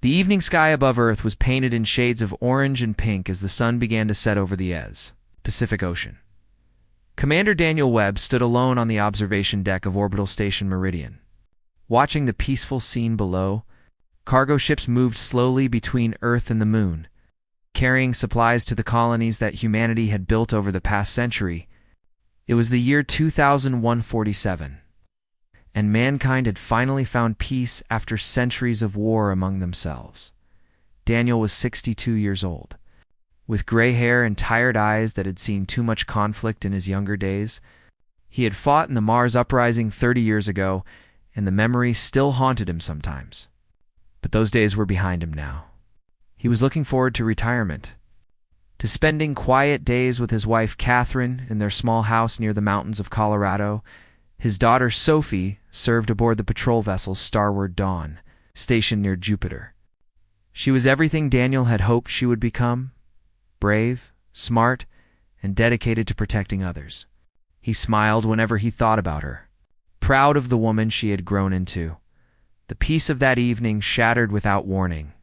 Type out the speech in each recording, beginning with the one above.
The evening sky above Earth was painted in shades of orange and pink as the sun began to set over the Pacific Ocean. Commander Daniel Webb stood alone on the observation deck of Orbital Station Meridian. Watching the peaceful scene below, cargo ships moved slowly between Earth and the Moon, carrying supplies to the colonies that humanity had built over the past century. It was the year 2147, and mankind had finally found peace after centuries of war among themselves. Daniel was 62 years old. With gray hair and tired eyes that had seen too much conflict in his younger days, he had fought in the Mars Uprising 30 years ago, and the memory still haunted him sometimes. But those days were behind him now. He was looking forward to retirement, to spending quiet days with his wife Catherine in their small house near the mountains of Colorado. His daughter Sophie served aboard the patrol vessel Starward Dawn, stationed near Jupiter. She was everything Daniel had hoped she would become: brave, smart, and dedicated to protecting others. He smiled whenever he thought about her, proud of the woman she had grown into. The peace of that evening shattered without warning.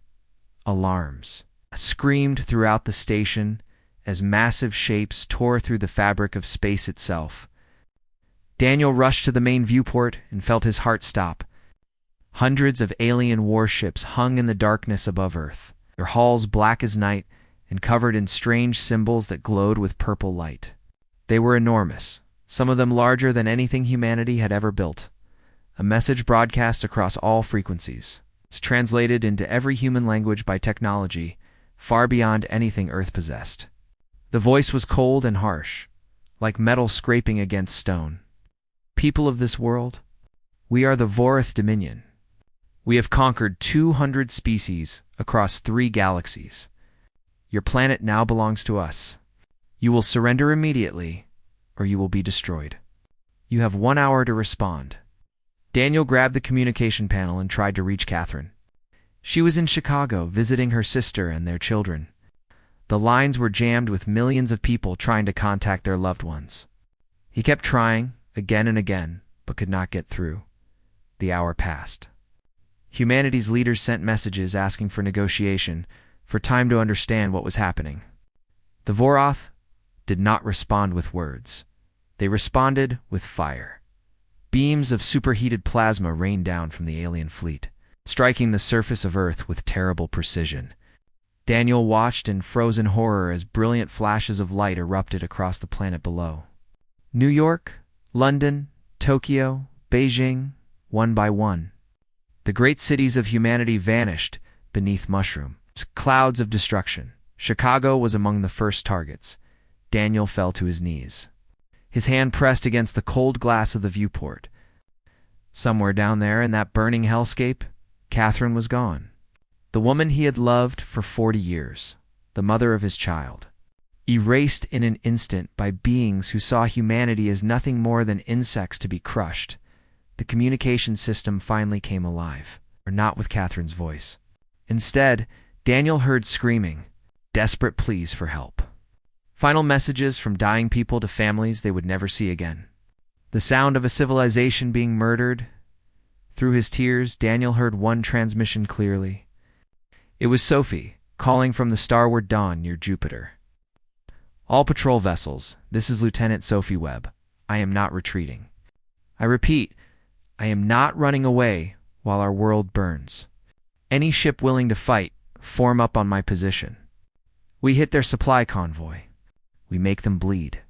Alarms screamed throughout the station as massive shapes tore through the fabric of space itself. Daniel rushed to the main viewport and felt his heart stop. Hundreds of alien warships hung in the darkness above Earth, their hulls black as night and covered in strange symbols that glowed with purple light. They were enormous, some of them larger than anything humanity had ever built. A message broadcast across all frequencies. It's translated into every human language by technology, far beyond anything Earth possessed. The voice was cold and harsh, like metal scraping against stone. People of this world, we are the Vorath Dominion. We have conquered 200 species across 3 galaxies. Your planet now belongs to us. You will surrender immediately, or you will be destroyed. You have 1 hour to respond. Daniel grabbed the communication panel and tried to reach Catherine. She was in Chicago visiting her sister and their children. The lines were jammed with millions of people trying to contact their loved ones. He kept trying, again and again, but could not get through. The hour passed. Humanity's leaders sent messages asking for negotiation, for time to understand what was happening. The Vorath did not respond with words. They responded with fire. Beams of superheated plasma rained down from the alien fleet, striking the surface of Earth with terrible precision. Daniel watched in frozen horror as brilliant flashes of light erupted across the planet below. New York, London, Tokyo, Beijing, one by one. The great cities of humanity vanished beneath clouds of destruction. Chicago was among the first targets. Daniel fell to his knees. His hand pressed against the cold glass of the viewport. Somewhere down there in that burning hellscape, Catherine was gone. The woman he had loved for 40 years, the mother of his child. Erased in an instant by beings who saw humanity as nothing more than insects to be crushed. The communication system finally came alive, or not with Catherine's voice. Instead, Daniel heard screaming, desperate pleas for help. Final messages from dying people to families they would never see again. The sound of a civilization being murdered. Through his tears, Daniel heard one transmission clearly. It was Sophie, calling from the Starward Dawn near Jupiter. All patrol vessels, this is Lieutenant Sophie Webb. I am not retreating. I repeat, I am not running away while our world burns. Any ship willing to fight, form up on my position. We hit their supply convoy. We make them bleed.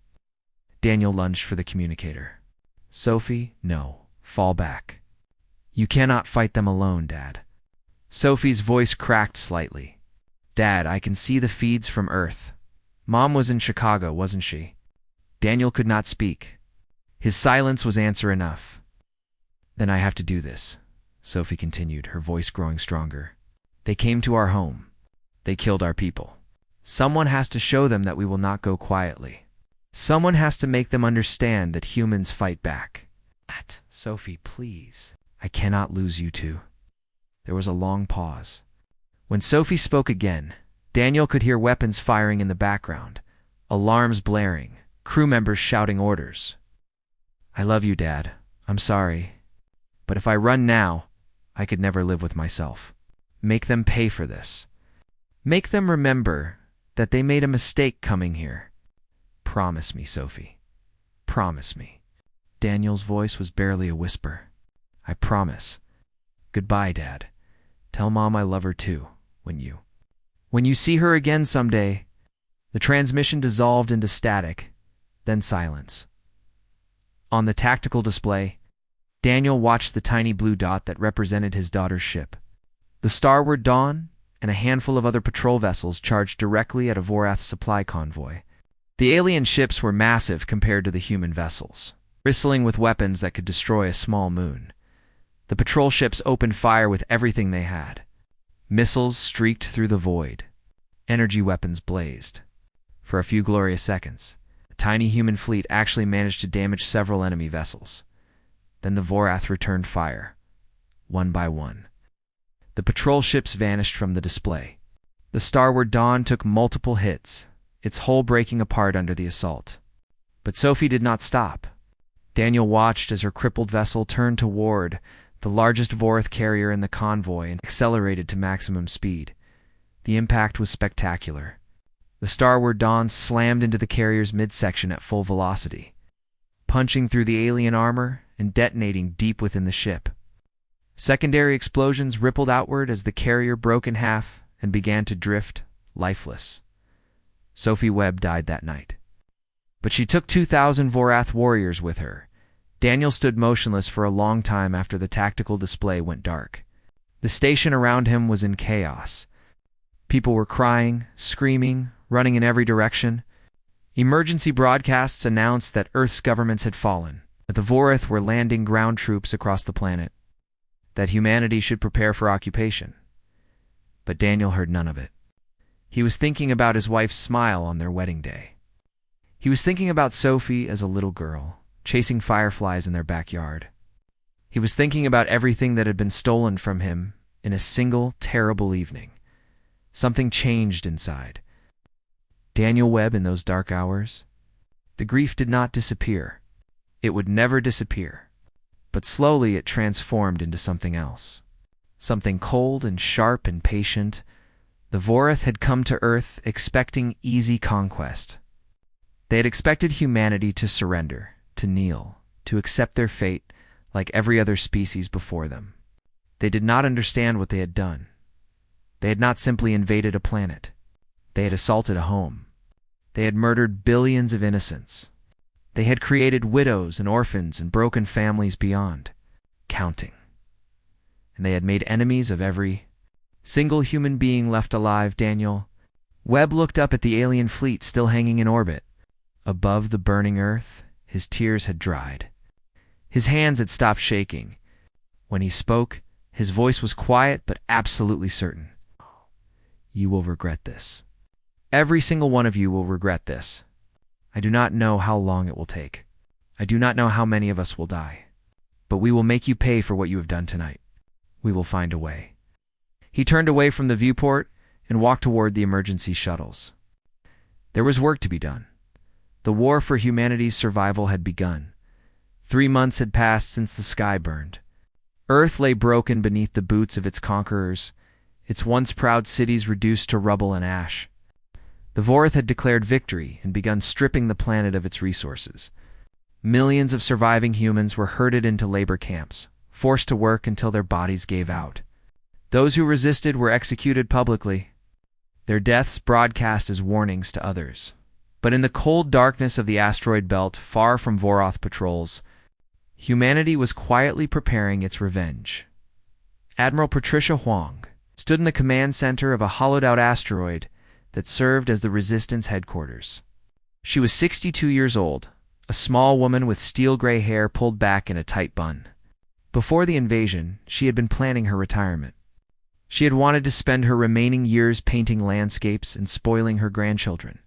Daniel lunged for the communicator. Sophie, no. Fall back. You cannot fight them alone, Dad. Sophie's voice cracked slightly. Dad, I can see the feeds from Earth. Mom was in Chicago, wasn't she? Daniel could not speak. His silence was answer enough. Then I have to do this, Sophie continued, her voice growing stronger. They came to our home. They killed our people. Someone has to show them that we will not go quietly. Someone has to make them understand that humans fight back. Sophie, please. I cannot lose you two. There was a long pause. When Sophie spoke again, Daniel could hear weapons firing in the background, alarms blaring, crew members shouting orders. I love you, Dad. I'm sorry. But if I run now, I could never live with myself. Make them pay for this. Make them remember that they made a mistake coming here. Promise me, Sophie. Promise me. Daniel's voice was barely a whisper. I promise. Goodbye, Dad. Tell Mom I love her too, when you see her again someday. The transmission dissolved into static, then silence. On the tactical display, Daniel watched the tiny blue dot that represented his daughter's ship. The Starward Dawn and a handful of other patrol vessels charged directly at a Vorath supply convoy. The alien ships were massive compared to the human vessels, bristling with weapons that could destroy a small moon. The patrol ships opened fire with everything they had. Missiles streaked through the void. Energy weapons blazed. For a few glorious seconds, the tiny human fleet actually managed to damage several enemy vessels. Then the Vorath returned fire, one by one. The patrol ships vanished from the display. The Starward Dawn took multiple hits, its hull breaking apart under the assault. But Sophie did not stop. Daniel watched as her crippled vessel turned toward the largest Vorath carrier in the convoy and accelerated to maximum speed. The impact was spectacular. The Starward Dawn slammed into the carrier's midsection at full velocity, punching through the alien armor and detonating deep within the ship. Secondary explosions rippled outward as the carrier broke in half and began to drift, lifeless. Sophie Webb died that night. But she took 2,000 Vorath warriors with her. Daniel stood motionless for a long time after the tactical display went dark. The station around him was in chaos. People were crying, screaming, running in every direction. Emergency broadcasts announced that Earth's governments had fallen, that the Vorath were landing ground troops across the planet, that humanity should prepare for occupation. But Daniel heard none of it. He was thinking about his wife's smile on their wedding day. He was thinking about Sophie as a little girl, chasing fireflies in their backyard. He was thinking about everything that had been stolen from him in a single terrible evening. Something changed inside. Daniel Webb in those dark hours. The grief did not disappear. It would never disappear. But slowly it transformed into something else. Something cold and sharp and patient. The Vorath had come to Earth expecting easy conquest. They had expected humanity to surrender, to kneel, to accept their fate like every other species before them. They did not understand what they had done. They had not simply invaded a planet. They had assaulted a home. They had murdered billions of innocents. They had created widows and orphans and broken families beyond counting. And they had made enemies of every single human being left alive. Daniel Webb looked up at the alien fleet still hanging in orbit. Above the burning Earth, his tears had dried. His hands had stopped shaking. When he spoke, his voice was quiet but absolutely certain. You will regret this. Every single one of you will regret this. I do not know how long it will take. I do not know how many of us will die. But we will make you pay for what you have done tonight. We will find a way. He turned away from the viewport and walked toward the emergency shuttles. There was work to be done. The war for humanity's survival had begun. 3 months had passed since the sky burned. Earth lay broken beneath the boots of its conquerors, its once proud cities reduced to rubble and ash. The Vorath had declared victory and begun stripping the planet of its resources. Millions of surviving humans were herded into labor camps, forced to work until their bodies gave out. Those who resisted were executed publicly, their deaths broadcast as warnings to others. But in the cold darkness of the asteroid belt, far from Vorath patrols, humanity was quietly preparing its revenge. Admiral Patricia Huang stood in the command center of a hollowed-out asteroid that served as the Resistance headquarters. She was 62 years old, a small woman with steel-gray hair pulled back in a tight bun. Before the invasion, she had been planning her retirement. She had wanted to spend her remaining years painting landscapes and spoiling her grandchildren.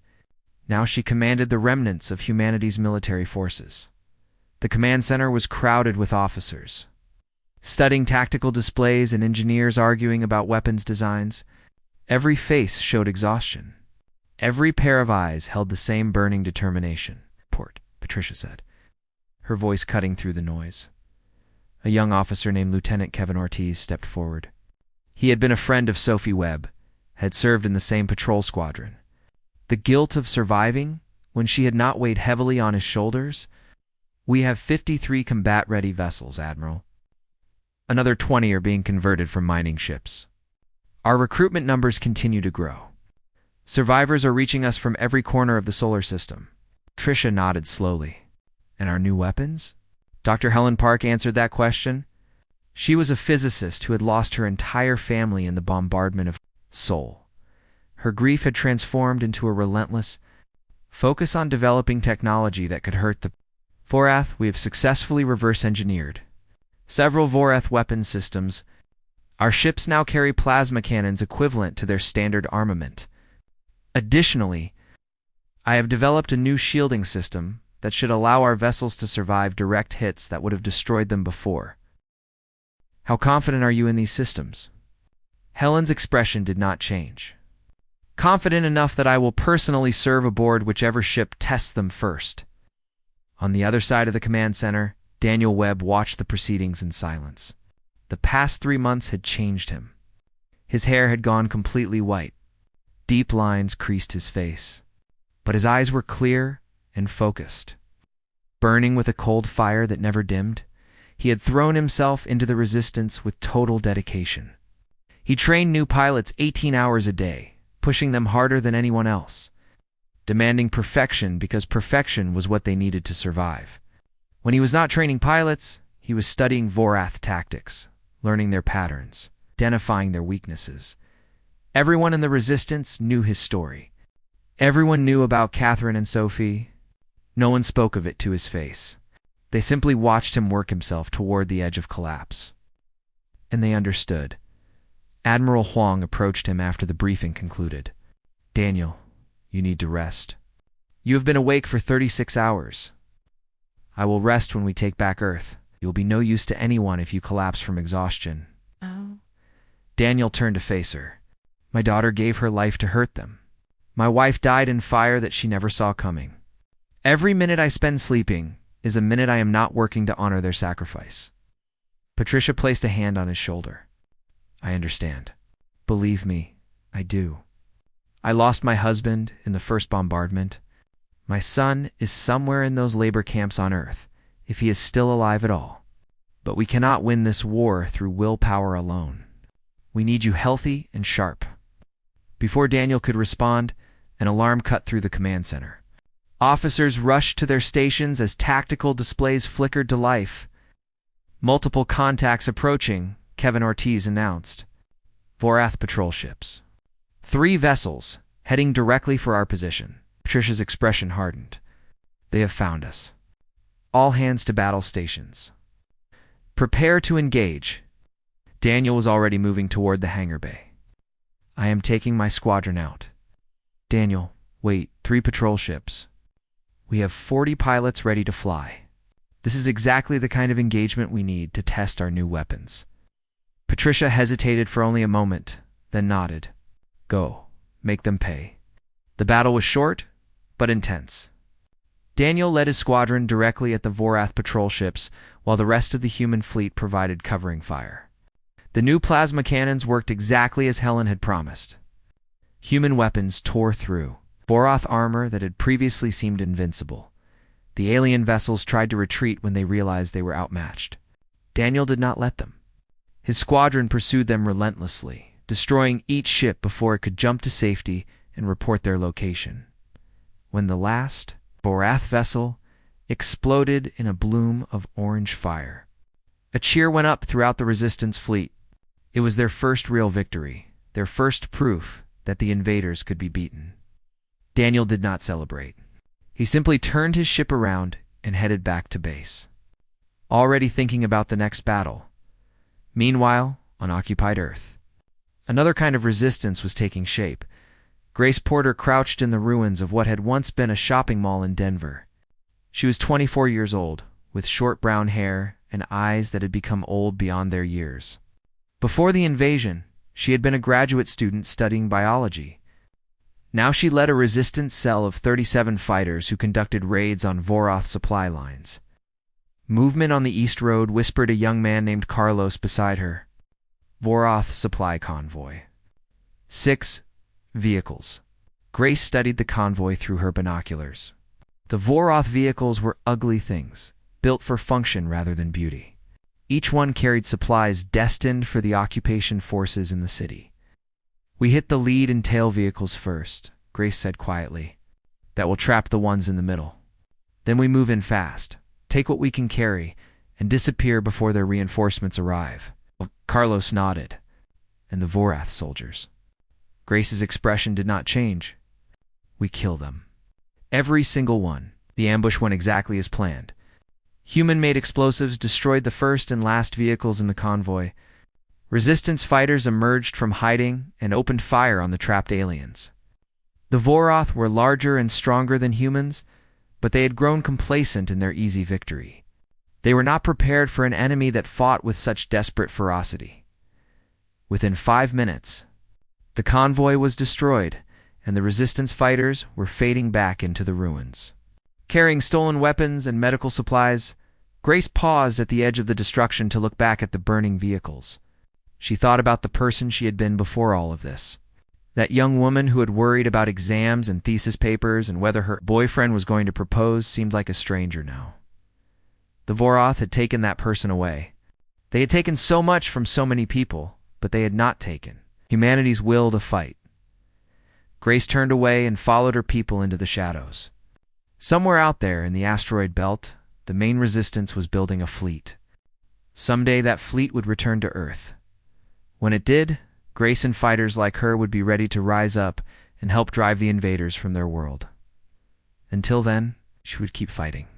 Now she commanded the remnants of humanity's military forces. The command center was crowded with officers, studying tactical displays and engineers arguing about weapons designs. Every face showed exhaustion. Every pair of eyes held the same burning determination. "Port," Patricia said, her voice cutting through the noise. A young officer named Lieutenant Kevin Ortiz stepped forward. He had been a friend of Sophie Webb, had served in the same patrol squadron. The guilt of surviving when she had not weighed heavily on his shoulders? We have 53 combat-ready vessels, Admiral. Another 20 are being converted from mining ships. Our recruitment numbers continue to grow. Survivors are reaching us from every corner of the solar system. Tricia nodded slowly. And our new weapons? Dr. Helen Park answered that question. She was a physicist who had lost her entire family in the bombardment of Sol. Her grief had transformed into a relentless focus on developing technology that could hurt the Vorath. We have successfully reverse-engineered several Vorath weapon systems. Our ships now carry plasma cannons equivalent to their standard armament. Additionally, I have developed a new shielding system that should allow our vessels to survive direct hits that would have destroyed them before. How confident are you in these systems? Helen's expression did not change. Confident enough that I will personally serve aboard whichever ship tests them first. On the other side of the command center, Daniel Webb watched the proceedings in silence. The past 3 months had changed him. His hair had gone completely white. Deep lines creased his face. But his eyes were clear and focused. Burning with a cold fire that never dimmed, he had thrown himself into the resistance with total dedication. He trained new pilots 18 hours a day, pushing them harder than anyone else, demanding perfection because perfection was what they needed to survive. When he was not training pilots, he was studying Vorath tactics, learning their patterns, identifying their weaknesses. Everyone in the Resistance knew his story. Everyone knew about Catherine and Sophie. No one spoke of it to his face. They simply watched him work himself toward the edge of collapse. And they understood. Admiral Huang approached him after the briefing concluded. Daniel, you need to rest. You have been awake for 36 hours. I will rest when we take back Earth. You will be no use to anyone if you collapse from exhaustion. Oh. Daniel turned to face her. My daughter gave her life to hurt them. My wife died in fire that she never saw coming. Every minute I spend sleeping is a minute I am not working to honor their sacrifice. Patricia placed a hand on his shoulder. I understand. Believe me, I do. I lost my husband in the first bombardment. My son is somewhere in those labor camps on Earth, if he is still alive at all. But we cannot win this war through willpower alone. We need you healthy and sharp. Before Daniel could respond, an alarm cut through the command center. Officers rushed to their stations as tactical displays flickered to life. Multiple contacts approaching, Kevin Ortiz announced. Vorath patrol ships. 3 vessels, heading directly for our position. Patricia's expression hardened. They have found us. All hands to battle stations. Prepare to engage. Daniel was already moving toward the hangar bay. I am taking my squadron out. Daniel, wait, 3 patrol ships. We have 40 pilots ready to fly. This is exactly the kind of engagement we need to test our new weapons. Patricia hesitated for only a moment, then nodded. Go, make them pay. The battle was short, but intense. Daniel led his squadron directly at the Vorath patrol ships, while the rest of the human fleet provided covering fire. The new plasma cannons worked exactly as Helen had promised. Human weapons tore through Vorath armor that had previously seemed invincible. The alien vessels tried to retreat when they realized they were outmatched. Daniel did not let them. His squadron pursued them relentlessly, destroying each ship before it could jump to safety and report their location. When the last Vorath vessel exploded in a bloom of orange fire, a cheer went up throughout the Resistance fleet. It was their first real victory, their first proof that the invaders could be beaten. Daniel did not celebrate. He simply turned his ship around and headed back to base, already thinking about the next battle. Meanwhile, on occupied Earth, another kind of resistance was taking shape. Grace Porter crouched in the ruins of what had once been a shopping mall in Denver. She was 24 years old, with short brown hair and eyes that had become old beyond their years. Before the invasion, she had been a graduate student studying biology. Now she led a resistance cell of 37 fighters who conducted raids on Vorath supply lines. Movement on the East Road whispered a young man named Carlos beside her. Voroth Supply Convoy. 6 vehicles. Grace studied the convoy through her binoculars. The Voroth vehicles were ugly things, built for function rather than beauty. Each one carried supplies destined for the occupation forces in the city. "We hit the lead and tail vehicles first," Grace said quietly. "That will trap the ones in the middle. Then we move in fast, take what we can carry, and disappear before their reinforcements arrive." Carlos nodded. "And the Vorath soldiers?" Grace's expression did not change. "We kill them. Every single one." The ambush went exactly as planned. Human-made explosives destroyed the first and last vehicles in the convoy. Resistance fighters emerged from hiding and opened fire on the trapped aliens. The Voroth were larger and stronger than humans, but they had grown complacent in their easy victory. They were not prepared for an enemy that fought with such desperate ferocity. Within 5 minutes, the convoy was destroyed, and the resistance fighters were fading back into the ruins. Carrying stolen weapons and medical supplies, Grace paused at the edge of the destruction to look back at the burning vehicles. She thought about the person she had been before all of this. That young woman who had worried about exams and thesis papers and whether her boyfriend was going to propose seemed like a stranger now. The Voroth had taken that person away. They had taken so much from so many people, but they had not taken humanity's will to fight. Grace turned away and followed her people into the shadows. Somewhere out there in the asteroid belt, the main resistance was building a fleet. Someday that fleet would return to Earth. When it did, Grace and fighters like her would be ready to rise up and help drive the invaders from their world. Until then, she would keep fighting.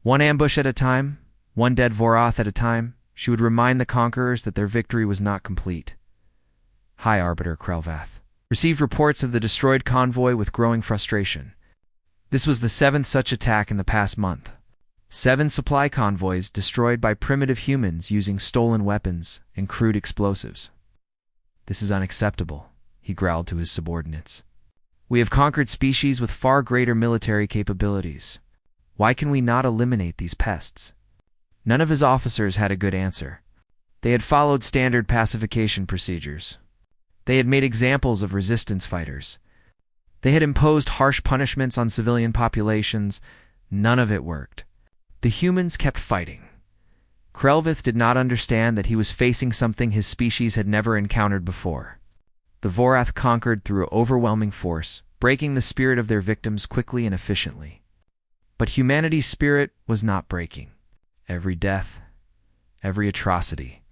One ambush at a time, one dead Voroth at a time, she would remind the conquerors that their victory was not complete. High Arbiter Krelvath received reports of the destroyed convoy with growing frustration. This was the 7th such attack in the past month. 7 supply convoys destroyed by primitive humans using stolen weapons and crude explosives. "This is unacceptable," he growled to his subordinates. "We have conquered species with far greater military capabilities. Why can we not eliminate these pests?" None of his officers had a good answer. They had followed standard pacification procedures. They had made examples of resistance fighters. They had imposed harsh punishments on civilian populations. None of it worked. The humans kept fighting. Krelvath did not understand that he was facing something his species had never encountered before. The Voroth conquered through overwhelming force, breaking the spirit of their victims quickly and efficiently. But humanity's spirit was not breaking. Every death, every atrocity,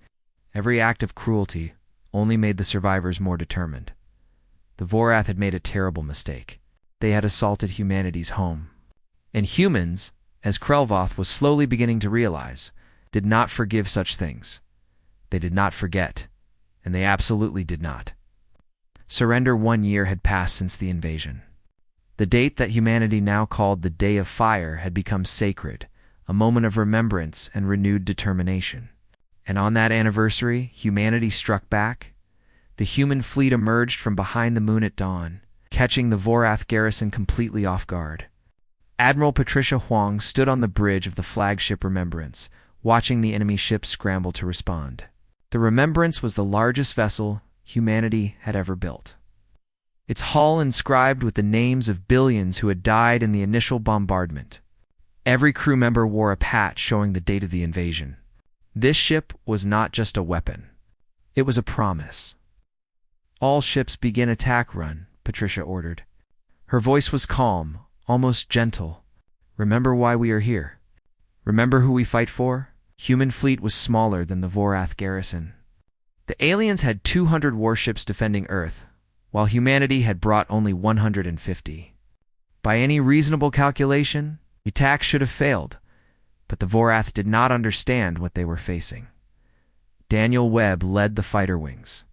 every act of cruelty only made the survivors more determined. The Voroth had made a terrible mistake. They had assaulted humanity's home. And humans, as Krelvath was slowly beginning to realize, did not forgive such things. They did not forget, and they absolutely did not. Surrender 1 year had passed since the invasion. The date that humanity now called the Day of Fire had become sacred, a moment of remembrance and renewed determination. And on that anniversary, humanity struck back. The human fleet emerged from behind the moon at dawn, catching the Voroth garrison completely off guard. Admiral Patricia Huang stood on the bridge of the flagship Remembrance, watching the enemy ships scramble to respond. The Remembrance was the largest vessel humanity had ever built. Its hull inscribed with the names of billions who had died in the initial bombardment. Every crew member wore a patch showing the date of the invasion. This ship was not just a weapon. It was a promise. "All ships begin attack run," Patricia ordered. Her voice was calm, almost gentle. "Remember why we are here. Remember who we fight for?" Human fleet was smaller than the Voroth garrison. The aliens had 200 warships defending Earth, while humanity had brought only 150. By any reasonable calculation, the attack should have failed, but the Voroth did not understand what they were facing. Daniel Webb led the fighter wings,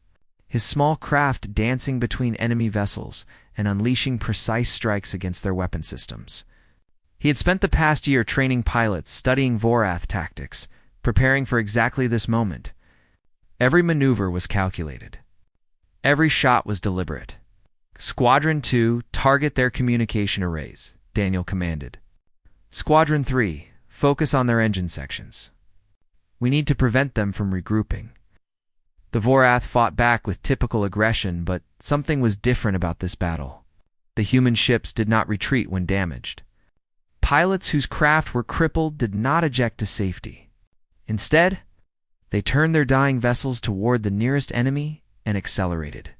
his small craft dancing between enemy vessels and unleashing precise strikes against their weapon systems. He had spent the past year training pilots, studying Voroth tactics, preparing for exactly this moment. Every maneuver was calculated. Every shot was deliberate. "Squadron 2, target their communication arrays," Daniel commanded. "Squadron 3, focus on their engine sections. We need to prevent them from regrouping." The Vorath fought back with typical aggression, but something was different about this battle. The human ships did not retreat when damaged. Pilots whose craft were crippled did not eject to safety. Instead, they turned their dying vessels toward the nearest enemy and accelerated.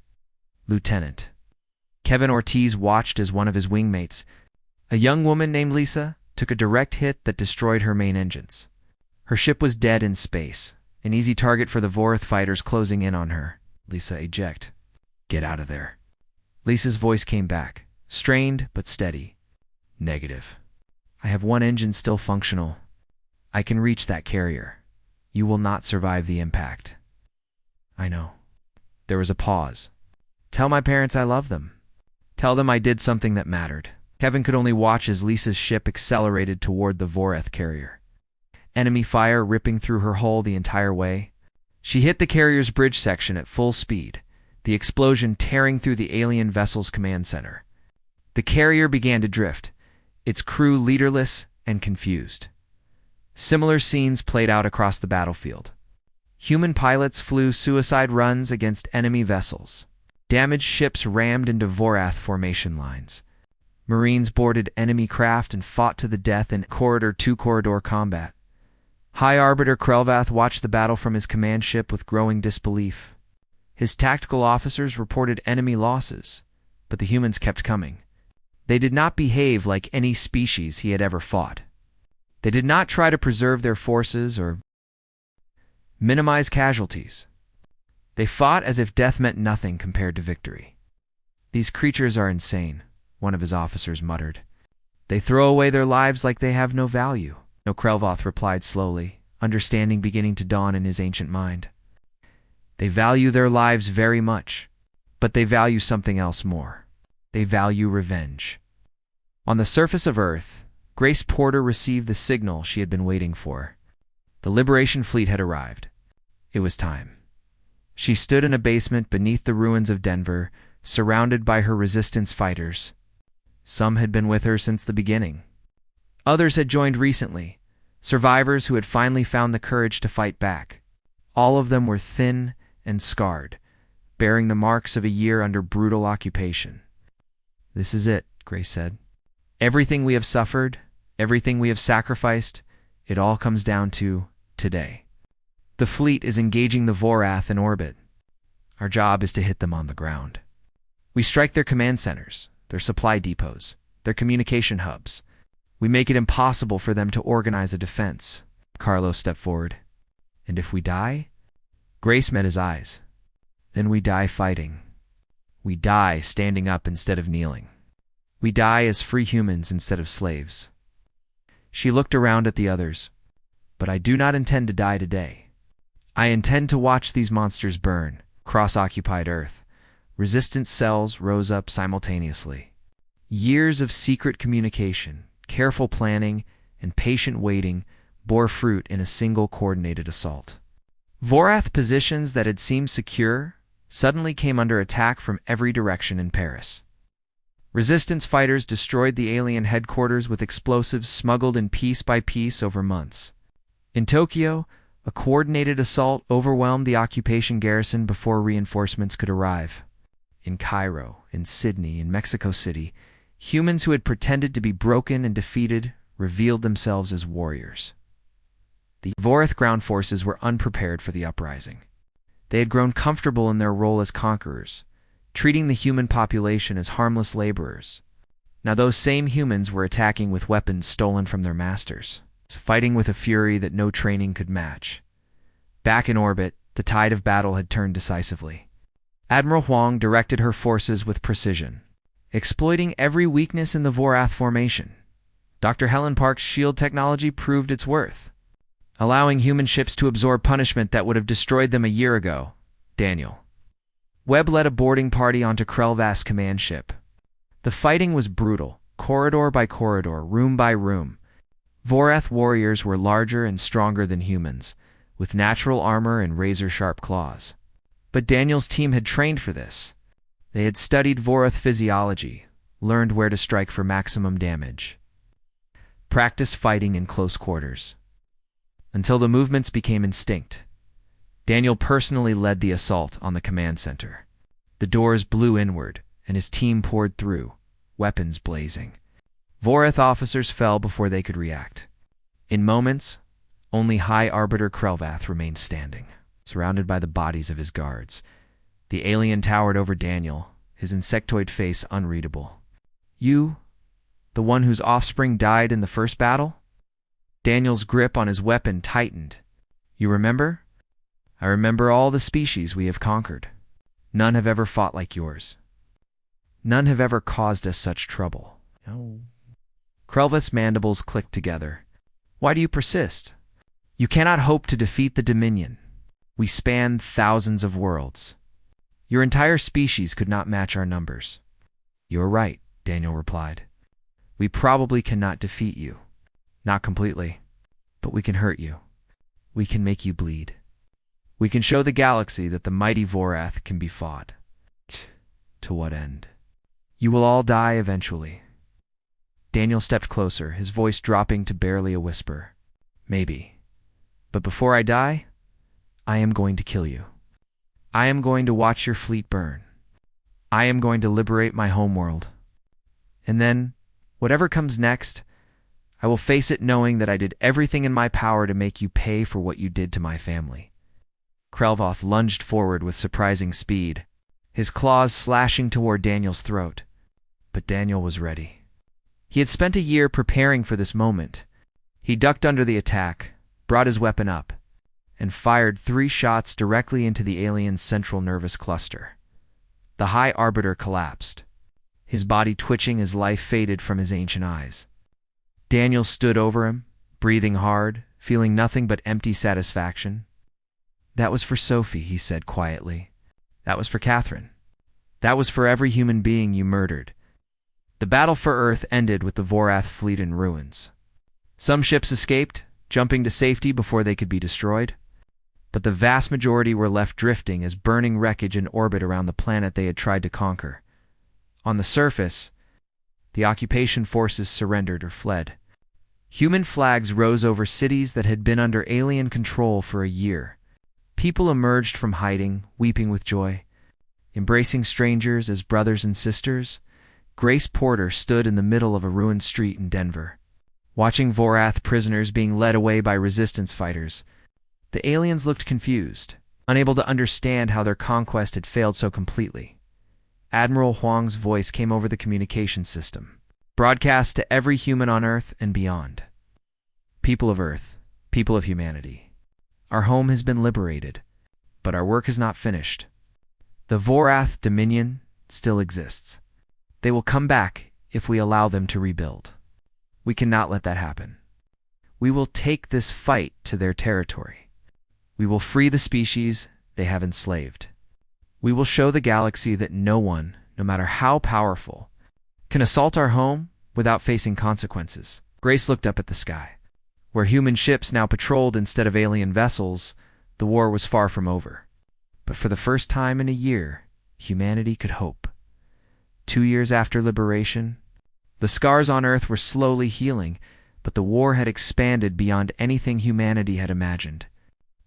Lieutenant Kevin Ortiz watched as one of his wingmates, a young woman named Lisa, took a direct hit that destroyed her main engines. Her ship was dead in space, an easy target for the Vorath fighters closing in on her. Lisa, eject. Get out of there. Lisa's voice came back, strained but steady. Negative. I have one engine still functional. I can reach that carrier. You will not survive the impact. I know. There was a pause. Tell my parents I love them. Tell them I did something that mattered. Kevin could only watch as Lisa's ship accelerated toward the Vorath carrier. Enemy fire ripping through her hull the entire way. She hit the carrier's bridge section at full speed, the explosion tearing through the alien vessel's command center. The carrier began to drift, its crew leaderless and confused. Similar scenes played out across the battlefield. Human pilots flew suicide runs against enemy vessels. Damaged ships rammed into Vorath formation lines. Marines boarded enemy craft and fought to the death in corridor-to-corridor combat. High Arbiter Krelvath watched the battle from his command ship with growing disbelief. His tactical officers reported enemy losses, but the humans kept coming. They did not behave like any species he had ever fought. They did not try to preserve their forces or minimize casualties. They fought as if death meant nothing compared to victory. These creatures are insane, one of his officers muttered. They throw away their lives like they have no value. No, Krelvath replied slowly, understanding beginning to dawn in his ancient mind. They value their lives very much, but they value something else more. They value revenge. On the surface of Earth, Grace Porter received the signal she had been waiting for. The Liberation Fleet had arrived. It was time. She stood in a basement beneath the ruins of Denver, surrounded by her resistance fighters. Some had been with her since the beginning. Others had joined recently, survivors who had finally found the courage to fight back. All of them were thin and scarred, bearing the marks of a year under brutal occupation. This is it, Grace said. Everything we have suffered, everything we have sacrificed, it all comes down to today. The fleet is engaging the Vorath in orbit. Our job is to hit them on the ground. We strike their command centers, their supply depots, their communication hubs. We make it impossible for them to organize a defense. Carlos stepped forward. And if we die? Grace met his eyes. Then we die fighting. We die standing up instead of kneeling. We die as free humans instead of slaves. She looked around at the others. But I do not intend to die today. I intend to watch these monsters burn, cross-occupied Earth. Resistance cells rose up simultaneously. Years of secret communication, careful planning, and patient waiting bore fruit in a single coordinated assault. Vorath positions that had seemed secure suddenly came under attack from every direction in Paris. Resistance fighters destroyed the alien headquarters with explosives smuggled in piece by piece over months. In Tokyo, a coordinated assault overwhelmed the occupation garrison before reinforcements could arrive. In Cairo, in Sydney, in Mexico City, humans who had pretended to be broken and defeated revealed themselves as warriors. The Vorath ground forces were unprepared for the uprising. They had grown comfortable in their role as conquerors, treating the human population as harmless laborers. Now those same humans were attacking with weapons stolen from their masters, fighting with a fury that no training could match. Back in orbit, the tide of battle had turned decisively. Admiral Huang directed her forces with precision, exploiting every weakness in the Vorath formation. Dr. Helen Park's shield technology proved its worth, allowing human ships to absorb punishment that would have destroyed them a year ago. Daniel Webb led a boarding party onto Krelvath's command ship. The fighting was brutal, corridor by corridor, room by room. Vorath warriors were larger and stronger than humans, with natural armor and razor-sharp claws. But Daniel's team had trained for this. They had studied Vorath physiology, learned where to strike for maximum damage. Practiced fighting in close quarters. Until the movements became instinct. Daniel personally led the assault on the command center. The doors blew inward, and his team poured through, weapons blazing. Voreth officers fell before they could react. In moments, only High Arbiter Krelvath remained standing, surrounded by the bodies of his guards. The alien towered over Daniel, his insectoid face unreadable. "You, the one whose offspring died in the first battle?" Daniel's grip on his weapon tightened. "You remember? I remember all the species we have conquered. None have ever fought like yours. None have ever caused us such trouble." No. Krelvath's mandibles clicked together. "Why do you persist? You cannot hope to defeat the Dominion. We span thousands of worlds. Your entire species could not match our numbers." "You are right," Daniel replied. "We probably cannot defeat you. Not completely. But we can hurt you. We can make you bleed. We can show the galaxy that the mighty Vorath can be fought." "To what end?" "You will all die eventually." Daniel stepped closer, his voice dropping to barely a whisper. "Maybe. But before I die, I am going to kill you. I am going to watch your fleet burn. I am going to liberate my homeworld. And then, whatever comes next, I will face it knowing that I did everything in my power to make you pay for what you did to my family." Krelvath lunged forward with surprising speed, his claws slashing toward Daniel's throat. But Daniel was ready. He had spent a year preparing for this moment. He ducked under the attack, brought his weapon up, and fired 3 shots directly into the alien's central nervous cluster. The High Arbiter collapsed, his body twitching as life faded from his ancient eyes. Daniel stood over him, breathing hard, feeling nothing but empty satisfaction. "That was for Sophie," he said quietly. "That was for Catherine. That was for every human being you murdered." The battle for Earth ended with the Vorath fleet in ruins. Some ships escaped, jumping to safety before they could be destroyed. But the vast majority were left drifting as burning wreckage in orbit around the planet they had tried to conquer. On the surface, the occupation forces surrendered or fled. Human flags rose over cities that had been under alien control for a year. People emerged from hiding, weeping with joy, embracing strangers as brothers and sisters. Grace Porter stood in the middle of a ruined street in Denver, watching Vorath prisoners being led away by resistance fighters. The aliens looked confused, unable to understand how their conquest had failed so completely. Admiral Huang's voice came over the communication system, broadcast to every human on Earth and beyond. "People of Earth, people of humanity, our home has been liberated, but our work is not finished. The Vorath Dominion still exists. They will come back if we allow them to rebuild. We cannot let that happen. We will take this fight to their territory. We will free the species they have enslaved. We will show the galaxy that no one, no matter how powerful, can assault our home without facing consequences." Grace looked up at the sky. Where human ships now patrolled instead of alien vessels, the war was far from over. But for the first time in a year, humanity could hope. 2 years after liberation, the scars on Earth were slowly healing, but the war had expanded beyond anything humanity had imagined.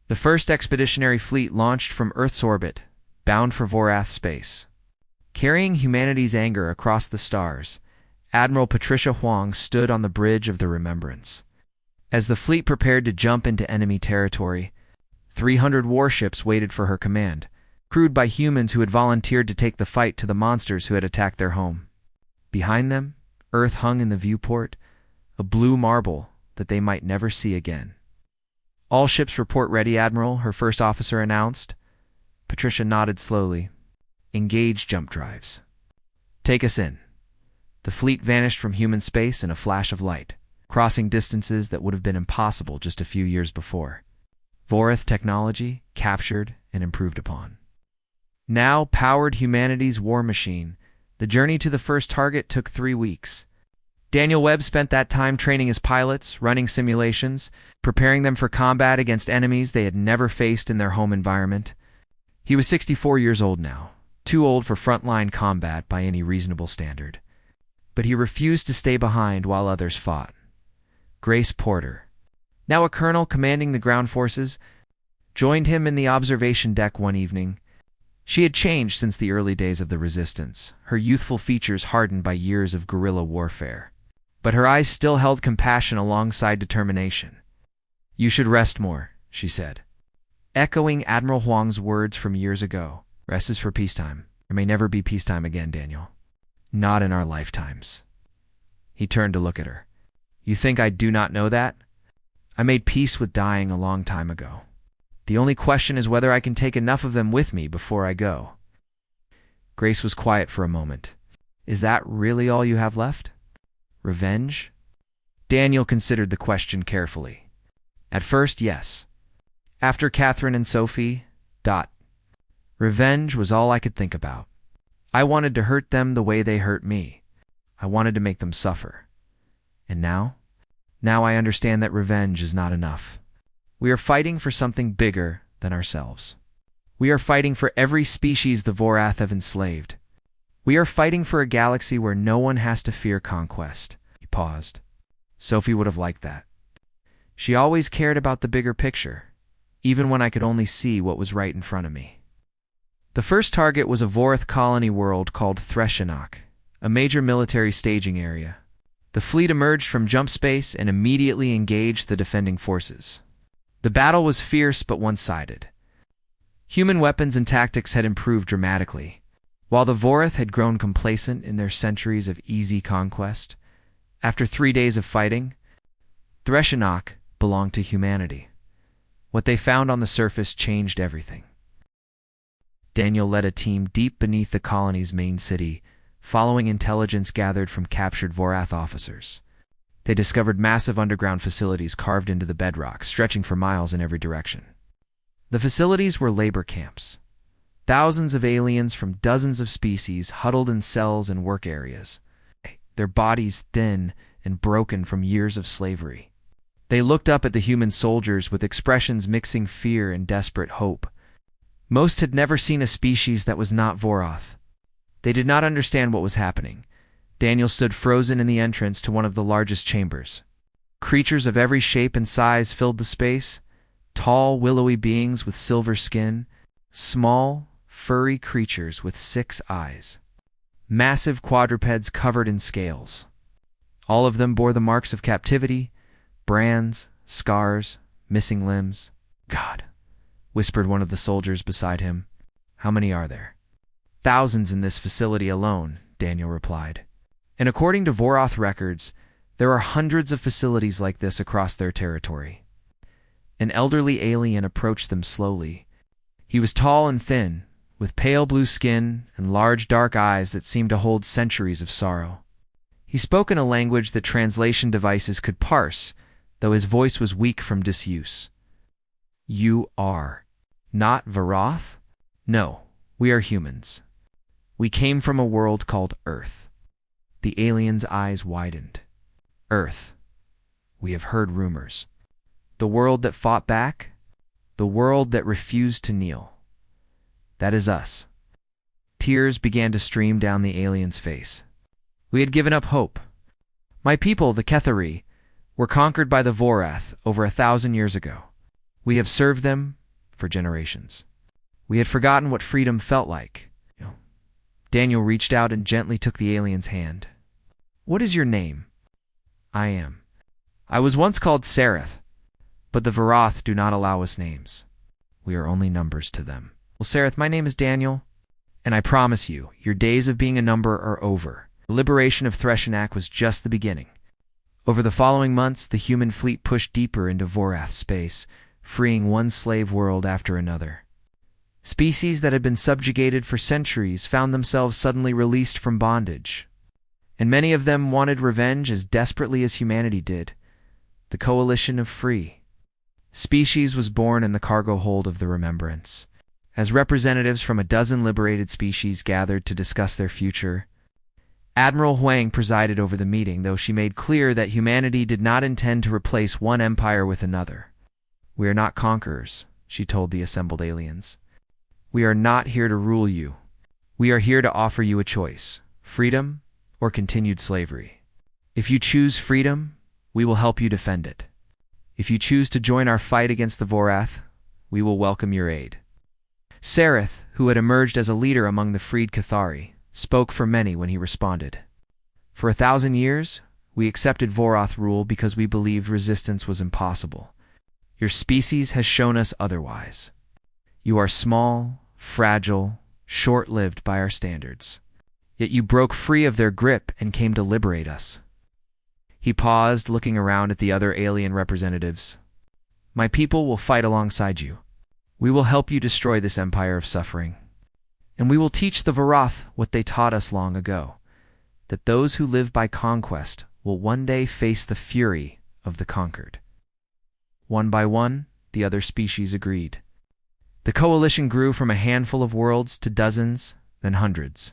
The first expeditionary fleet launched from Earth's orbit, bound for Vorath space. Carrying humanity's anger across the stars, Admiral Patricia Huang stood on the bridge of the Remembrance. As the fleet prepared to jump into enemy territory, 300 warships waited for her command, crewed by humans who had volunteered to take the fight to the monsters who had attacked their home. Behind them, Earth hung in the viewport, a blue marble that they might never see again. "All ships report ready, Admiral," her first officer announced. Patricia nodded slowly. "Engage jump drives. Take us in." The fleet vanished from human space in a flash of light, crossing distances that would have been impossible just a few years before. Vorath technology captured and improved upon. Now powered humanity's war machine, the journey to the first target took 3 weeks. Daniel Webb spent that time training his pilots, running simulations, preparing them for combat against enemies they had never faced in their home environment. He was 64 years old now, too old for frontline combat by any reasonable standard. But he refused to stay behind while others fought. Grace Porter, now a colonel commanding the ground forces, joined him in the observation deck one evening. She had changed since the early days of the Resistance, her youthful features hardened by years of guerrilla warfare. But her eyes still held compassion alongside determination. "You should rest more," she said, echoing Admiral Huang's words from years ago. "Rest is for peacetime. There may never be peacetime again, Daniel. Not in our lifetimes." He turned to look at her. "You think I do not know that? I made peace with dying a long time ago. The only question is whether I can take enough of them with me before I go." Grace was quiet for a moment. "Is that really all you have left? Revenge?" Daniel considered the question carefully. "At first, yes. After Catherine and Sophie, revenge was all I could think about. I wanted to hurt them the way they hurt me. I wanted to make them suffer. And now? Now I understand that revenge is not enough. We are fighting for something bigger than ourselves. We are fighting for every species the Vorath have enslaved. We are fighting for a galaxy where no one has to fear conquest." He paused. Sophie would have liked that. She always cared about the bigger picture, even when I could only see what was right in front of me. The first target was a Vorath colony world called Threshinok, a major military staging area. The fleet emerged from jump space and immediately engaged the defending forces. The battle was fierce but one-sided. Human weapons and tactics had improved dramatically, while the Vorath had grown complacent in their centuries of easy conquest. After 3 days of fighting, Threshinok belonged to humanity. What they found on the surface changed everything. Daniel led a team deep beneath the colony's main city, following intelligence gathered from captured Vorath officers. They discovered massive underground facilities carved into the bedrock, stretching for miles in every direction. The facilities were labor camps. Thousands of aliens from dozens of species huddled in cells and work areas, their bodies thin and broken from years of slavery. They looked up at the human soldiers with expressions mixing fear and desperate hope. Most had never seen a species that was not Vorath. They did not understand what was happening. Daniel stood frozen in the entrance to one of the largest chambers. Creatures of every shape and size filled the space. Tall, willowy beings with silver skin. Small, furry creatures with 6 eyes. Massive quadrupeds covered in scales. All of them bore the marks of captivity, brands, scars, missing limbs. "God," whispered one of the soldiers beside him. "How many are there?" "Thousands in this facility alone," Daniel replied. "And according to Vorath records, there are hundreds of facilities like this across their territory." An elderly alien approached them slowly. He was tall and thin, with pale blue skin and large dark eyes that seemed to hold centuries of sorrow. He spoke in a language that translation devices could parse, though his voice was weak from disuse. "You are not Vorath?" "No, we are humans. We came from a world called Earth." The alien's eyes widened. "Earth. We have heard rumors. The world that fought back? The world that refused to kneel. That is us." Tears began to stream down the alien's face. "We had given up hope. My people, the Kethari, were conquered by the Vorath over 1,000 years ago. We have served them for generations. We had forgotten what freedom felt like." Daniel reached out and gently took the alien's hand. "What is your name?" I was once called Sereth, but the Vorath do not allow us names. We are only numbers to them." "Well, Sereth, my name is Daniel, and I promise you, your days of being a number are over. The liberation of Threshinok was just the beginning." Over the following months, the human fleet pushed deeper into Vorath space, freeing one slave world after another. Species that had been subjugated for centuries found themselves suddenly released from bondage. And many of them wanted revenge as desperately as humanity did. The Coalition of Free Species was born in the cargo hold of the Remembrance. As representatives from a dozen liberated species gathered to discuss their future, Admiral Huang presided over the meeting, though she made clear that humanity did not intend to replace one empire with another. "We are not conquerors," she told the assembled aliens. "We are not here to rule you. We are here to offer you a choice: freedom or continued slavery. If you choose freedom, we will help you defend it. If you choose to join our fight against the Vorath, we will welcome your aid. Sareth, who had emerged as a leader among the freed Cathari, spoke for many when he responded. For 1,000 years, we accepted Voroth rule because we believed resistance was impossible. Your species has shown us otherwise. You are small, fragile, short-lived by our standards. Yet you broke free of their grip and came to liberate us. He paused, looking around at the other alien representatives. My people will fight alongside you. We will help you destroy this empire of suffering. And we will teach the Voroth what they taught us long ago, that those who live by conquest will one day face the fury of the conquered. One by one, the other species agreed. The coalition grew from a handful of worlds to dozens, then hundreds.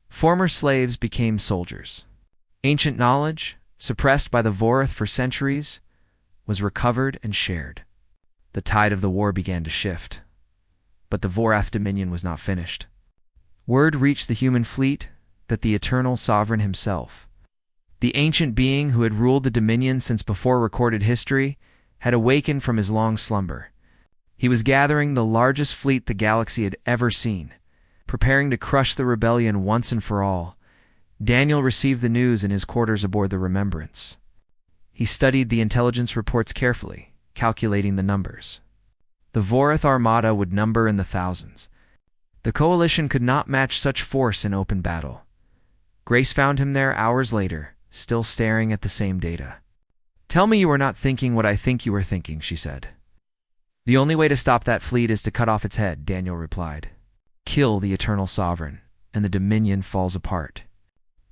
Former slaves became soldiers. Ancient knowledge, suppressed by the Voroth for centuries, was recovered and shared. The tide of the war began to shift. But the Voroth dominion was not finished. Word reached the human fleet that the eternal sovereign himself, the ancient being who had ruled the dominion since before recorded history, had awakened from his long slumber. He was gathering the largest fleet the galaxy had ever seen, preparing to crush the rebellion once and for all. Daniel received the news in his quarters aboard the Remembrance. He studied the intelligence reports carefully, calculating the numbers. The Voroth armada would number in the thousands. The coalition could not match such force in open battle. Grace found him there hours later, still staring at the same data. Tell me you are not thinking what I think you are thinking, she said. The only way to stop that fleet is to cut off its head, Daniel replied. Kill the eternal sovereign, and the dominion falls apart.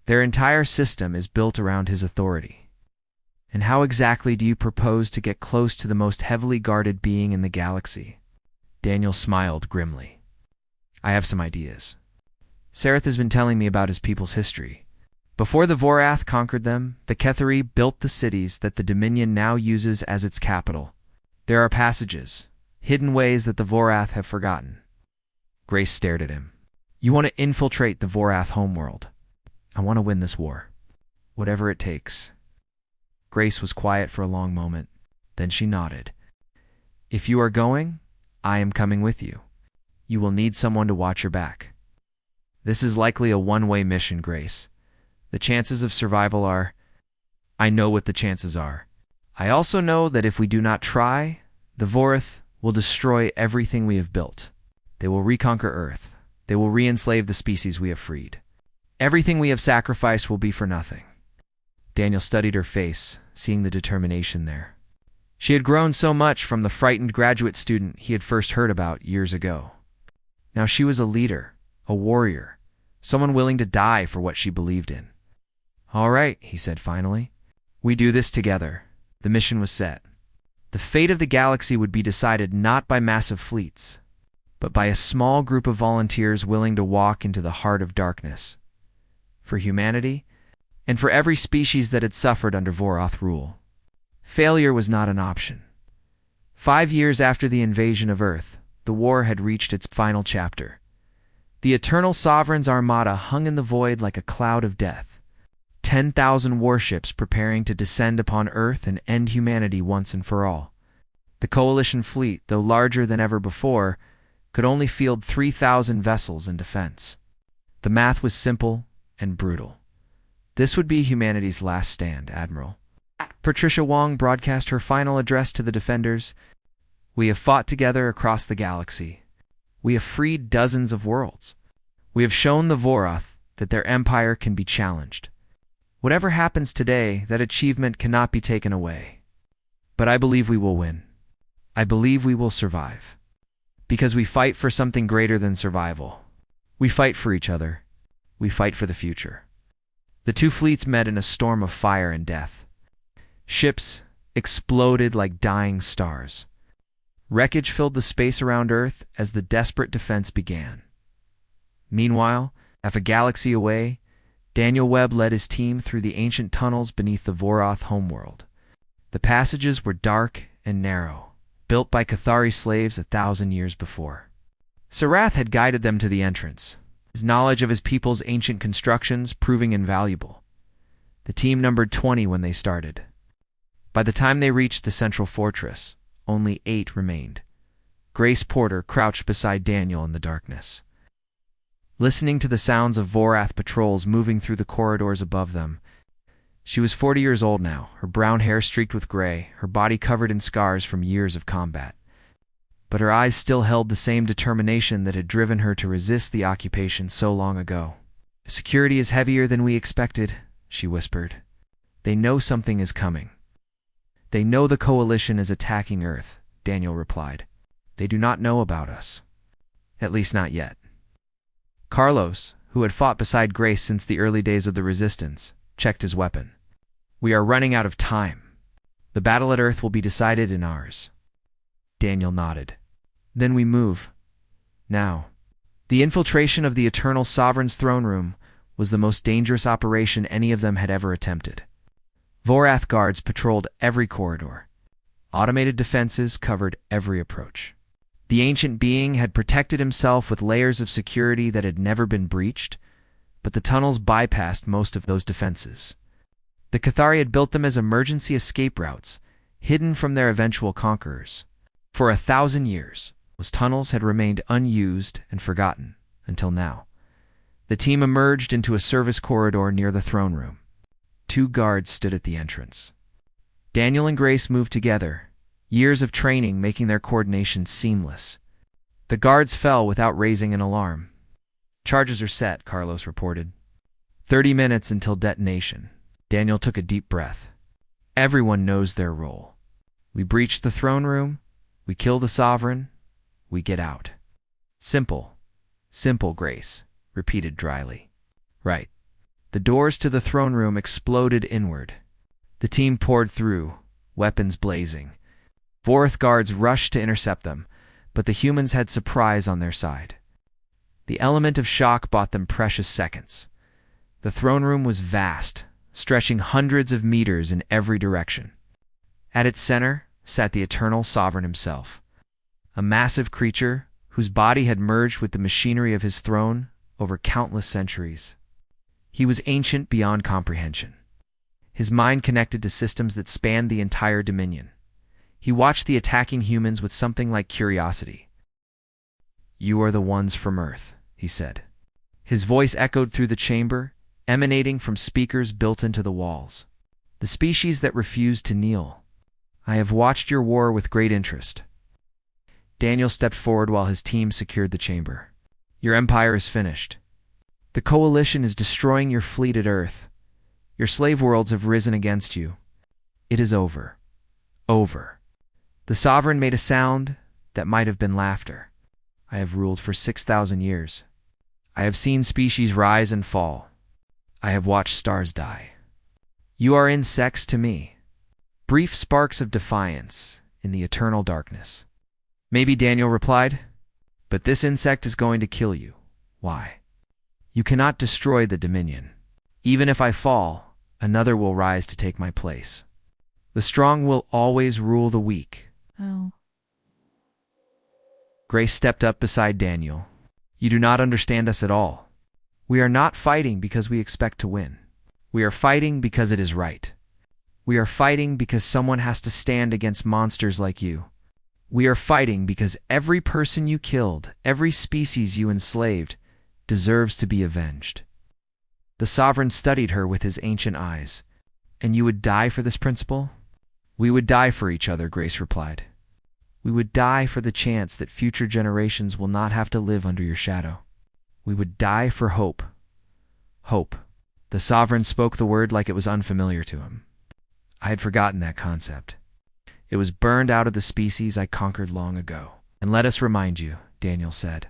Their entire system is built around his authority. And how exactly do you propose to get close to the most heavily guarded being in the galaxy? Daniel smiled grimly. I have some ideas. Sareth has been telling me about his people's history. Before the Voroth conquered them, the Cathari built the cities that the Dominion now uses as its capital. There are passages, hidden ways that the Voroth have forgotten. Grace stared at him. You want to infiltrate the Voroth homeworld. I want to win this war. Whatever it takes. Grace was quiet for a long moment. Then she nodded. If you are going, I am coming with you. You will need someone to watch your back. This is likely a one-way mission, Grace. The chances of survival are... I know what the chances are. I also know that if we do not try, the Voroth will destroy everything we have built. They will reconquer Earth. They will re-enslave the species we have freed. Everything we have sacrificed will be for nothing. Daniel studied her face, seeing the determination there. She had grown so much from the frightened graduate student he had first heard about years ago. Now she was a leader, a warrior, someone willing to die for what she believed in. All right, he said finally. We do this together. The mission was set. The fate of the galaxy would be decided not by massive fleets, but by a small group of volunteers willing to walk into the heart of darkness. For humanity, and for every species that had suffered under Voroth rule. Failure was not an option. 5 years after the invasion of Earth, the war had reached its final chapter. The Eternal Sovereign's armada hung in the void like a cloud of death. 10,000 warships preparing to descend upon Earth and end humanity once and for all. The coalition fleet, though larger than ever before, could only field 3,000 vessels in defense. The math was simple and brutal. This would be humanity's last stand, Admiral. Patricia Wong broadcast her final address to the defenders. We have fought together across the galaxy. We have freed dozens of worlds. We have shown the Voroth that their empire can be challenged. Whatever happens today, that achievement cannot be taken away. But I believe we will win. I believe we will survive. Because we fight for something greater than survival. We fight for each other. We fight for the future. The two fleets met in a storm of fire and death. Ships exploded like dying stars. Wreckage filled the space around Earth as the desperate defense began. Meanwhile, half a galaxy away, Daniel Webb led his team through the ancient tunnels beneath the Voroth homeworld. The passages were dark and narrow, built by Cathari slaves 1,000 years before. Sarath had guided them to the entrance, his knowledge of his people's ancient constructions proving invaluable. The team numbered 20 when they started. By the time they reached the central fortress, only 8 remained. Grace Porter crouched beside Daniel in the darkness. Listening to the sounds of Vorath patrols moving through the corridors above them, she was 40 years old now, her brown hair streaked with gray, her body covered in scars from years of combat. But her eyes still held the same determination that had driven her to resist the occupation so long ago. "Security is heavier than we expected," she whispered. "They know something is coming." "They know the coalition is attacking Earth," Daniel replied. "They do not know about us. At least not yet." Carlos, who had fought beside Grace since the early days of the Resistance, checked his weapon. "We are running out of time. The battle at Earth will be decided in hours." Daniel nodded. "Then we move. Now." The infiltration of the Eternal Sovereign's throne room was the most dangerous operation any of them had ever attempted. Vorath guards patrolled every corridor. Automated defenses covered every approach. The ancient being had protected himself with layers of security that had never been breached, but the tunnels bypassed most of those defenses. The Cathari had built them as emergency escape routes, hidden from their eventual conquerors. For 1,000 years, those tunnels had remained unused and forgotten, until now. The team emerged into a service corridor near the throne room. 2 guards stood at the entrance. Daniel and Grace moved together, years of training making their coordination seamless. The guards fell without raising an alarm. "Charges are set," Carlos reported. 30 minutes until detonation." Daniel took a deep breath. "Everyone knows their role. We breach the throne room, we kill the Sovereign, we get out." "Simple. Simple," Grace repeated dryly. "Right." The doors to the throne room exploded inward. The team poured through, weapons blazing. Vorath guards rushed to intercept them, but the humans had surprise on their side. The element of shock bought them precious seconds. The throne room was vast, stretching hundreds of meters in every direction. At its center sat the Eternal Sovereign himself, a massive creature whose body had merged with the machinery of his throne over countless centuries. He was ancient beyond comprehension. His mind connected to systems that spanned the entire Dominion. He watched the attacking humans with something like curiosity. "You are the ones from Earth," he said. His voice echoed through the chamber, emanating from speakers built into the walls. "The species that refused to kneel. I have watched your war with great interest." Daniel stepped forward while his team secured the chamber. "Your empire is finished. The coalition is destroying your fleet at Earth. Your slave worlds have risen against you. It is over. Over." The Sovereign made a sound that might have been laughter. "I have ruled for 6,000 years. I have seen species rise and fall. I have watched stars die. You are insects to me. Brief sparks of defiance in the eternal darkness." "Maybe," Daniel replied, "but this insect is going to kill you. Why? You cannot destroy the Dominion. Even if I fall, another will rise to take my place. The strong will always rule the weak." Oh. Grace stepped up beside Daniel. "You do not understand us at all. We are not fighting because we expect to win. We are fighting because it is right. We are fighting because someone has to stand against monsters like you. We are fighting because every person you killed, every species you enslaved, deserves to be avenged." The Sovereign studied her with his ancient eyes. "And you would die for this principle?" "We would die for each other," Grace replied. "We would die for the chance that future generations will not have to live under your shadow. We would die for hope." Hope. The Sovereign spoke the word like it was unfamiliar to him. I had forgotten that concept. It was burned out of the species I conquered long ago. "And let us remind you," Daniel said.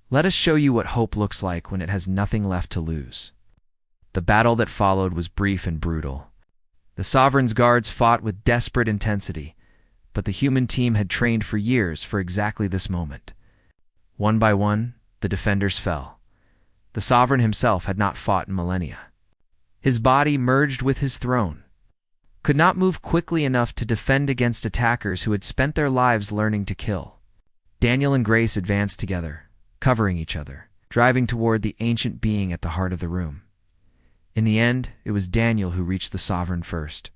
"Let us show you what hope looks like when it has nothing left to lose." The battle that followed was brief and brutal. The Sovereign's guards fought with desperate intensity, but the human team had trained for years for exactly this moment. One by one, the defenders fell. The Sovereign himself had not fought in millennia. His body merged with his throne, could not move quickly enough to defend against attackers who had spent their lives learning to kill. Daniel and Grace advanced together, covering each other, driving toward the ancient being at the heart of the room. In the end, it was Daniel who reached the Sovereign first.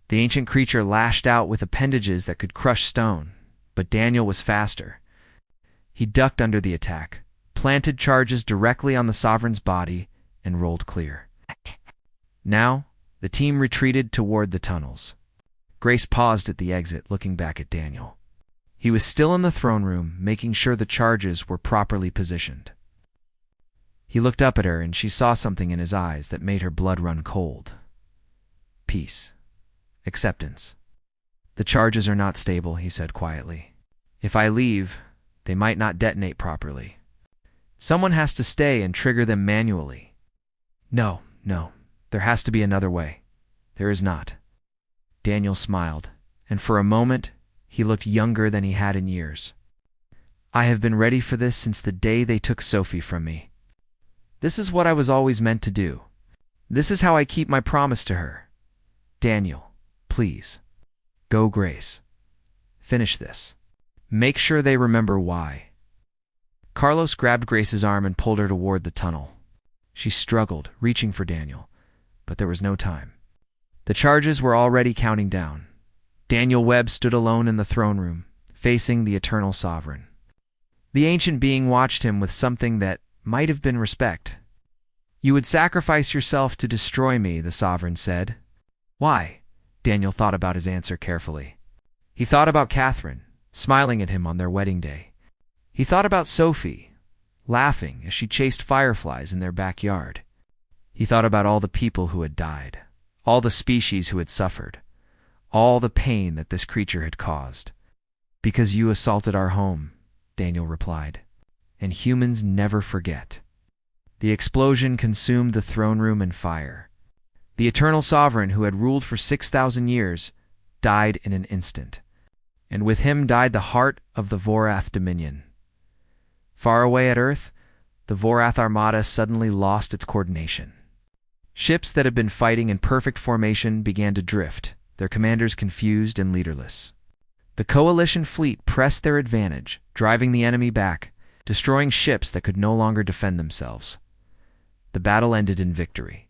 The ancient creature lashed out with appendages that could crush stone, But Daniel was faster. He ducked under the attack, planted charges directly on the Sovereign's body, and rolled clear. Now, the team retreated toward the tunnels. Grace paused at the exit, looking back at Daniel. He was still in the throne room, making sure the charges were properly positioned. He looked up at her, and she saw something in his eyes that made her blood run cold. Peace. Acceptance. "The charges are not stable," he said quietly. "If I leave, they might not detonate properly. Someone has to stay and trigger them manually." No, there has to be another way." "There is not." Daniel smiled, and for a moment, he looked younger than he had in years. "I have been ready for this since the day they took Sophie from me. This is what I was always meant to do. This is how I keep my promise to her. Daniel, please. Go, Grace. Finish this. Make sure they remember why." Carlos grabbed Grace's arm and pulled her toward the tunnel. She struggled, reaching for Daniel, but there was no time. The charges were already counting down. Daniel Webb stood alone in the throne room, facing the Eternal Sovereign. The ancient being watched him with something that might have been respect. "You would sacrifice yourself to destroy me," the Sovereign said. "Why?" Daniel thought about his answer carefully. He thought about Catherine, smiling at him on their wedding day. He thought about Sophie, laughing as she chased fireflies in their backyard. He thought about all the people who had died, all the species who had suffered, all the pain that this creature had caused. "Because you assaulted our home," Daniel replied, "and humans never forget." The explosion consumed the throne room in fire. The Eternal Sovereign, who had ruled for 6,000 years, died in an instant, and with him died the heart of the Vorath Dominion. Far away at Earth, the Vorath Armada suddenly lost its coordination. Ships that had been fighting in perfect formation began to drift, their commanders confused and leaderless. The coalition fleet pressed their advantage, driving the enemy back, destroying ships that could no longer defend themselves. The battle ended in victory.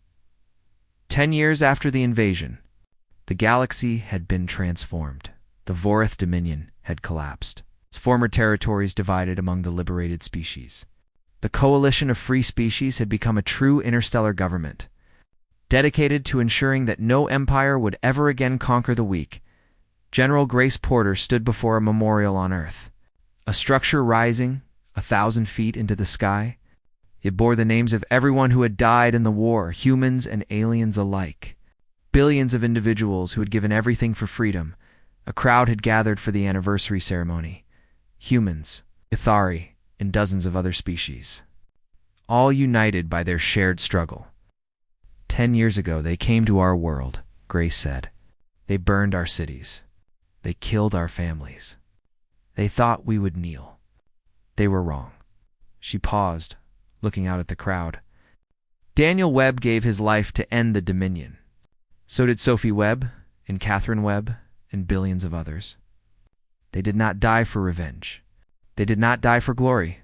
10 years after the invasion, the galaxy had been transformed. The Vorath Dominion had collapsed, its former territories divided among the liberated species. The coalition of free species had become a true interstellar government, dedicated to ensuring that no empire would ever again conquer the weak. General Grace Porter stood before a memorial on Earth, a structure rising 1,000 feet into the sky. It bore the names of everyone who had died in the war, humans and aliens alike. Billions of individuals who had given everything for freedom. A crowd had gathered for the anniversary ceremony. Humans, Ithari, and dozens of other species, all united by their shared struggle. 10 years ago, they came to our world, Grace said. They burned our cities. They killed our families. They thought we would kneel. They were wrong. She paused, looking out at the crowd. Daniel Webb gave his life to end the Dominion. So did Sophie Webb, and Catherine Webb, and billions of others. They did not die for revenge. They did not die for glory.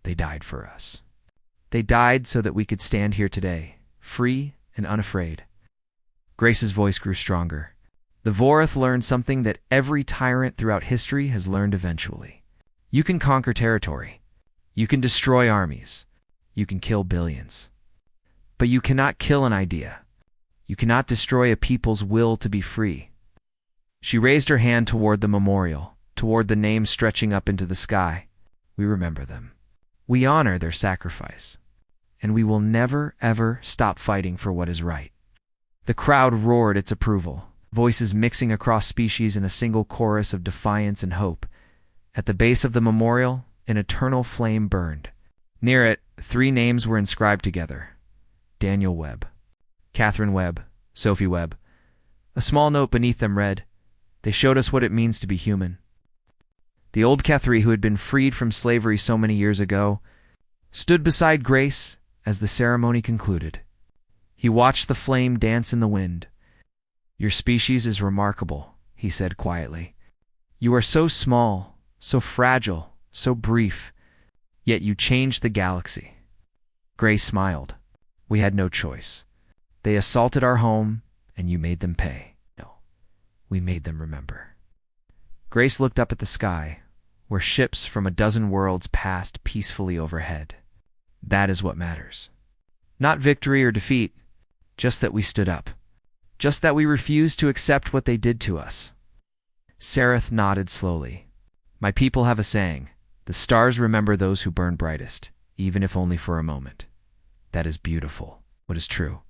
They died for us. They died so that we could stand here today, free and unafraid. Grace's voice grew stronger. The Vorath learned something that every tyrant throughout history has learned eventually. You can conquer territory. You can destroy armies. You can kill billions. But you cannot kill an idea. You cannot destroy a people's will to be free. She raised her hand toward the memorial, toward the names stretching up into the sky. We remember them. We honor their sacrifice. And we will never, ever stop fighting for what is right. The crowd roared its approval, voices mixing across species in a single chorus of defiance and hope. At the base of the memorial, an eternal flame burned. Near it, 3 names were inscribed together. Daniel Webb, Catherine Webb, Sophie Webb. A small note beneath them read, "They showed us what it means to be human." The old Kethri, who had been freed from slavery so many years ago, stood beside Grace as the ceremony concluded. He watched the flame dance in the wind. "Your species is remarkable," he said quietly. "You are so small, so fragile, so brief, yet you changed the galaxy." Grace smiled. "We had no choice. They assaulted our home, and you made them pay. No, we made them remember." Grace looked up at the sky, where ships from a dozen worlds passed peacefully overhead. That is what matters. Not victory or defeat, just that we stood up. Just that we refused to accept what they did to us. Sereth nodded slowly. My people have a saying, the stars remember those who burn brightest, even if only for a moment. That is beautiful. What is true?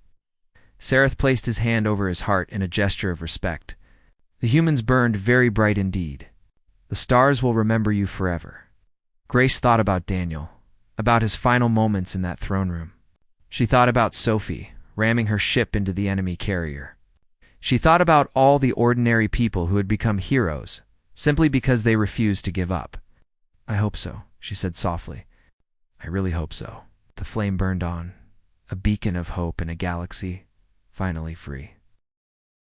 Sereth placed his hand over his heart in a gesture of respect. The humans burned very bright indeed. The stars will remember you forever. Grace thought about Daniel, about his final moments in that throne room. She thought about Sophie, ramming her ship into the enemy carrier. She thought about all the ordinary people who had become heroes, simply because they refused to give up. I hope so, she said softly. I really hope so. The flame burned on, a beacon of hope in a galaxy finally free.